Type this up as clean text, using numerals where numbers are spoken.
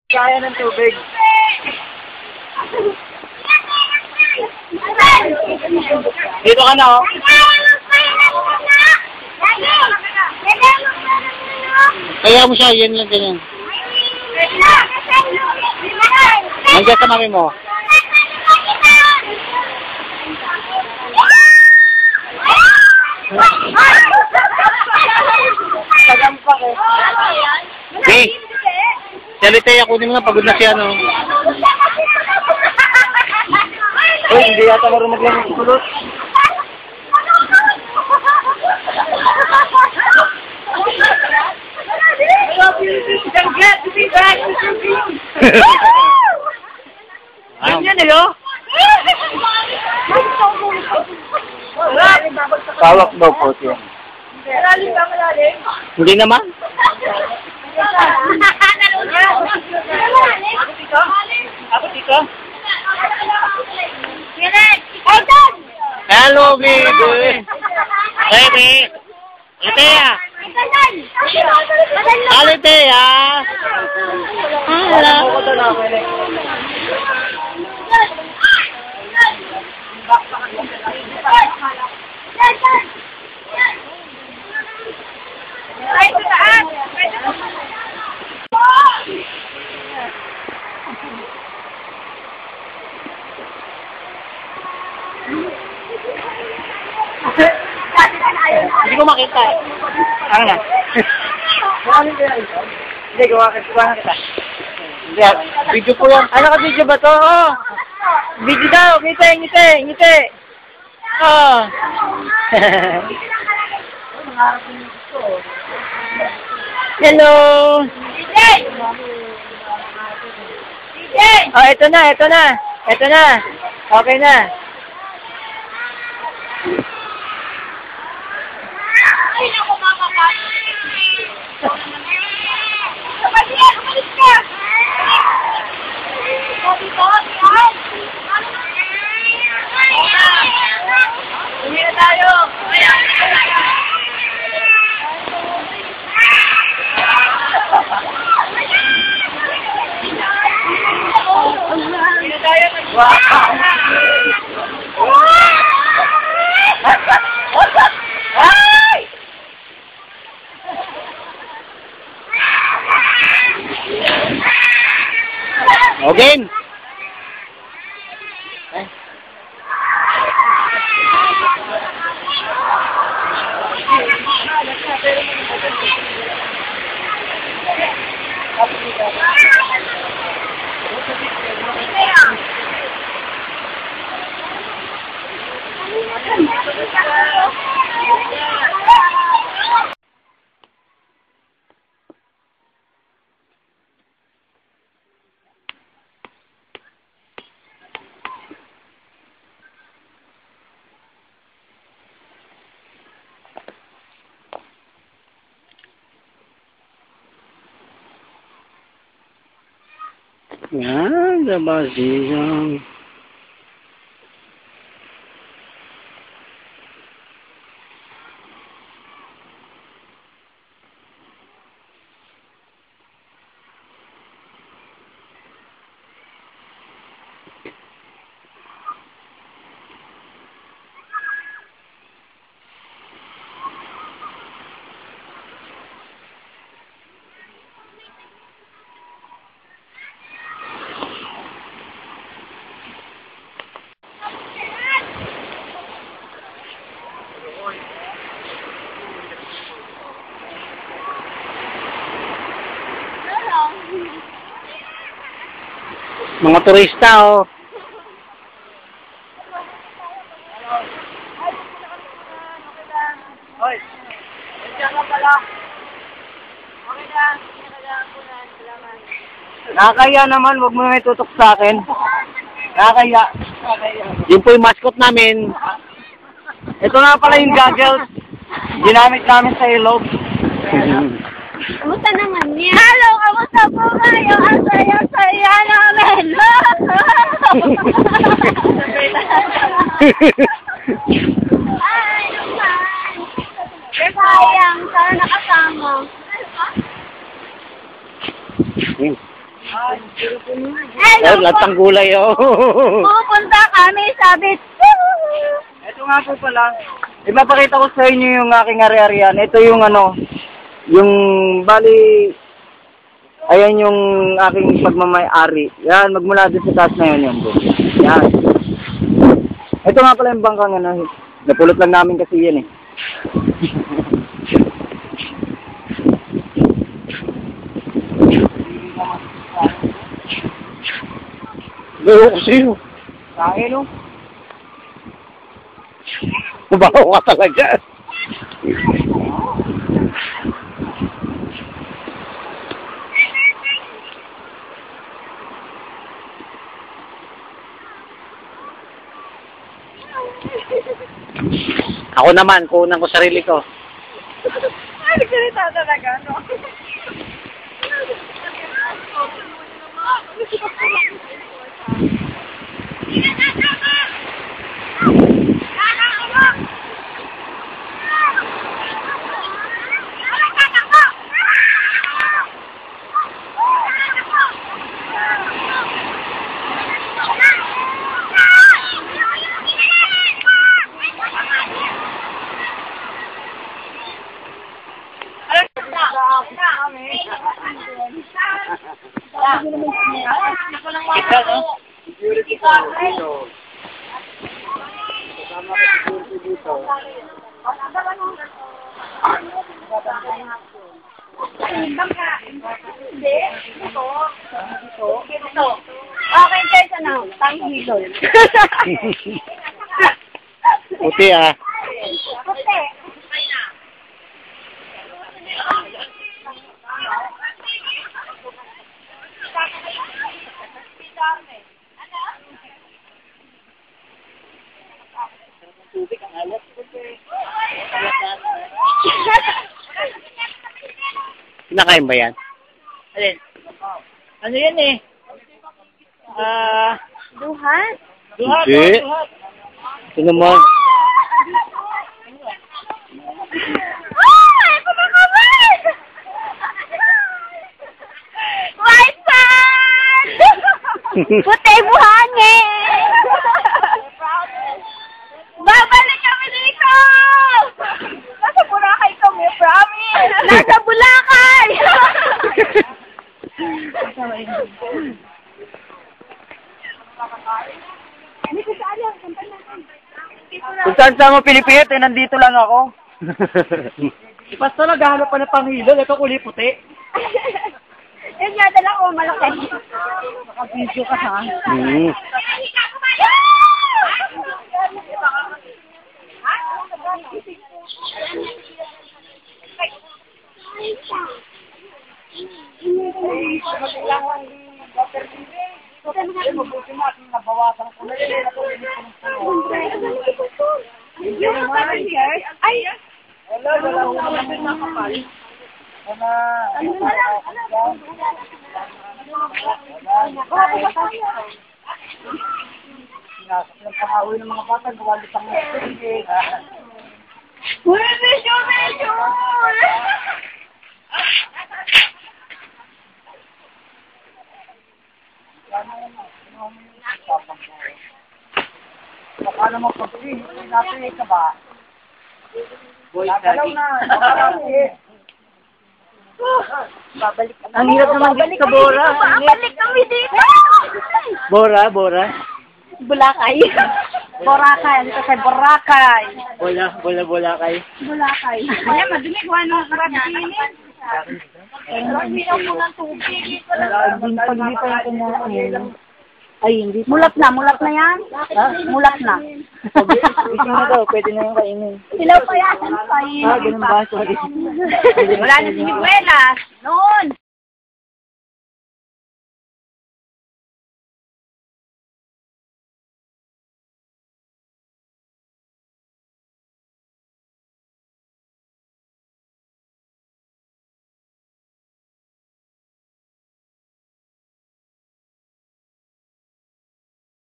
Kaya ng tubig. Dito ka na, oh. Kaya mo siya, yan lang ganyan. Nandiyan sa mami mo. Tagampak eh. Hey! Salite, kunin mo na, pagod na siya, no? Uy, hindi yata marunong maglaro ng kulot. Ganyan eh, oh! Tawak daw po siya. Malalim ba, malalim? Hindi naman. Ako dito? Hello, baby! Baby! Itea! Hello, Itea! Hello! Hindi ko makita eh. Ano na? Hindi, gawa kita. Hindi, video po yan. Ano ka video ba to? Oh! Video daw! Ngiti! Oh! Hello! Oh, ito na! Okay na! Ay, naku, mama ka. Kapag yan, umalis ka. Sabi ko, yan. Hindi na tayo. Hindi na tayo. Okay. Yan, labas dyan. Mga turista, oh. Hoy, nandiyan ka pala. Okay lang, salamat. Nakakaya naman, wag mo na itutok sa akin. Nakakaya. Yun po yung mascot namin. Ito nga pala yung goggles. Ginamit namin sa ilog. Kamusta naman niya? Hello, kamusta po kayo? Ang saya-saya namin. Ay, naman. Sayang, sana nakasama. Ayun, latang gulay, oh. Pupunta kami sa beach. Ito nga po pala. Ipapakita ko sa inyo yung aking ari-arian. Ito yung yung bali, ayan yung aking pagmamay-ari. Yan, magmula din sa taas na yun yan. Yan. Ito nga pala yung bangkang napulot lang namin kasi yan eh. Bayo ko sa'yo. Sa akin, no? Mabaho ka talaga. Ako naman, kunan ko sarili ko. Ay, nagsalita talaga, no? Okay, guys, ano? Tanghilol. Puti ah. Puti. Kinakain ba yan? Alin? Ano yan eh? Duhat. Duhat. Hindi. Duhat. Ito naman. Ay! Kumakabar! White sand! Puti buhangin! Babalik kami dito! Nasa Boracay kami, promise! Nasa Boracay! Kung saan mo Pilipinas, eh, nandito lang ako. Basta naghahanap pa ng panghilol. Ito kulay puti. Yun nga, dala ko malaki. Naka-video ka ha. Hmm. Ay! Medyo! Baka naman pag-ibig, natin ka ba? Boy, Babalik kami. Ang hirap naman dito sa Bora. Babalik kami dito. Bora, Bora. Boracay. Boracay. Ano kasi Boracay. Bola kay. Boracay. Ay, madumi ko ano karabinin. Hindi na po ng tubig. Pag hindi pa yung kumuha. Ay, hindi. Mulat na yan. Mulat na. Gusto na daw, pwede na yung kainin. Silaw pa yan. Ganun ba? Sorry. Wala na si Miguelas. Noon.